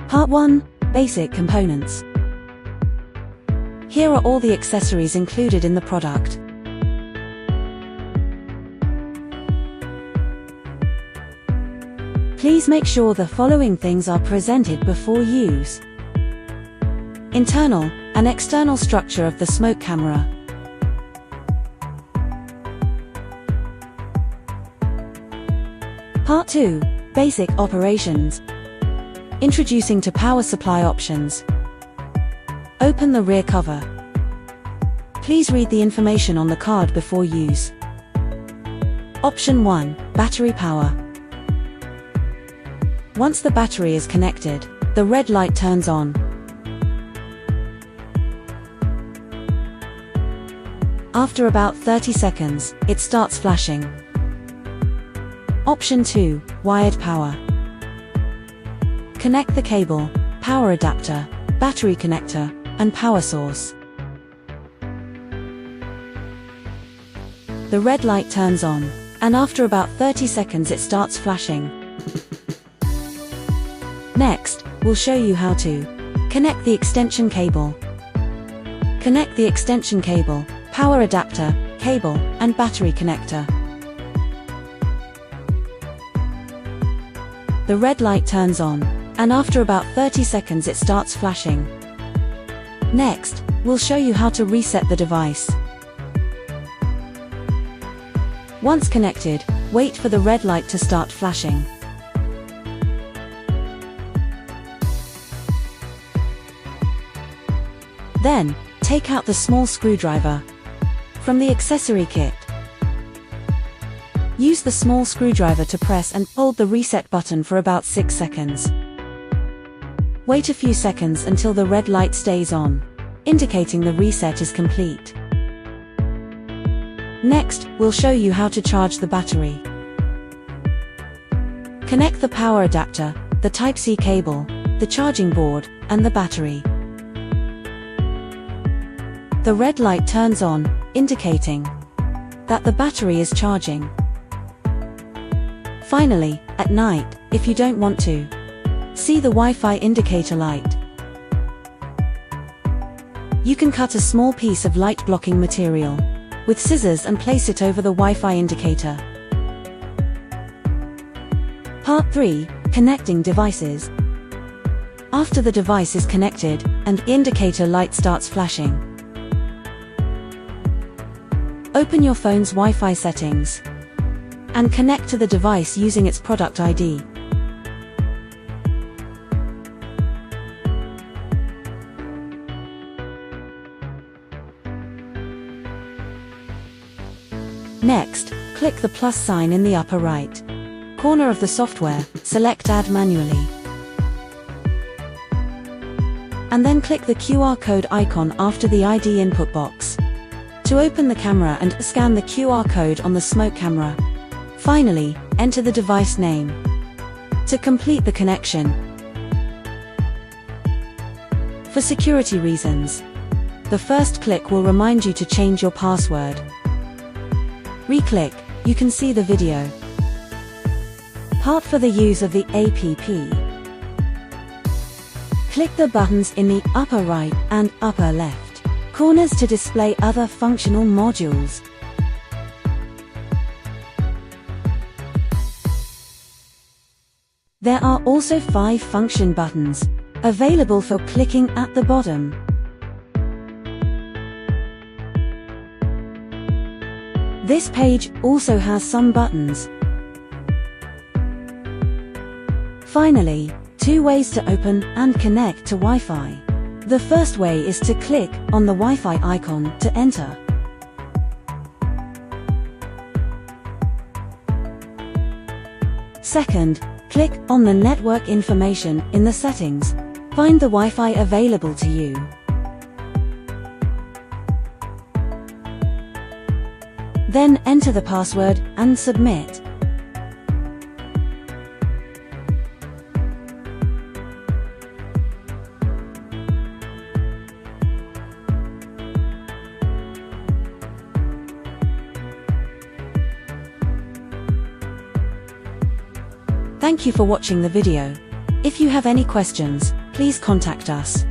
Part 1. Basic components. Here are all the accessories included in the product. Please make sure the following things are presented before use. Internal and external structure of the smoke camera. Part 2. Basic operations. Introducing to power supply options. Open the rear cover. Please read the information on the card before use. Option 1. Battery power. Once the battery is connected, the red light turns on. After about 30 seconds, it starts flashing. Option 2. Wired power. Connect the cable, power adapter, battery connector, and power source. The red light turns on, and after about 30 seconds it starts flashing. Next, we'll show you how to connect the extension cable. Connect the extension cable, power adapter, cable, and battery connector. The red light turns on, and after about 30 seconds it starts flashing. Next, we'll show you how to reset the device. Once connected, wait for the red light to start flashing. Then, take out the small screwdriver from the accessory kit. Use the small screwdriver to press and hold the reset button for about 6 seconds. Wait a few seconds until the red light stays on, indicating the reset is complete. Next, we'll show you how to charge the battery. Connect the power adapter, the Type-C cable, the charging board, and the battery. The red light turns on, indicating that the battery is charging. Finally, at night, if you don't want to see the Wi-Fi indicator light, you can cut a small piece of light-blocking material with scissors and place it over the Wi-Fi indicator. Part 3. Connecting devices. After the device is connected, and the indicator light starts flashing, open your phone's Wi-Fi settings and connect to the device using its product ID. Next, click the plus sign in the upper right corner of the software, select Add manually, and then click the QR code icon after the ID input box to open the camera and scan the QR code on the smoke camera. Finally, enter the device name to complete the connection. For security reasons, the first click will remind you to change your password. Re-click, you can see the video. Part for the use of the app. Click the buttons in the upper right and upper left corners to display other functional modules. There are also 5 function buttons available for clicking at the bottom. This page also has some buttons. Finally, 2 ways to open and connect to Wi-Fi. The first way is to click on the Wi-Fi icon to enter. Second, click on the network information in the settings. Find the Wi-Fi available to you. Then enter the password and submit. Thank you for watching the video. If If you have any questions, please contact us.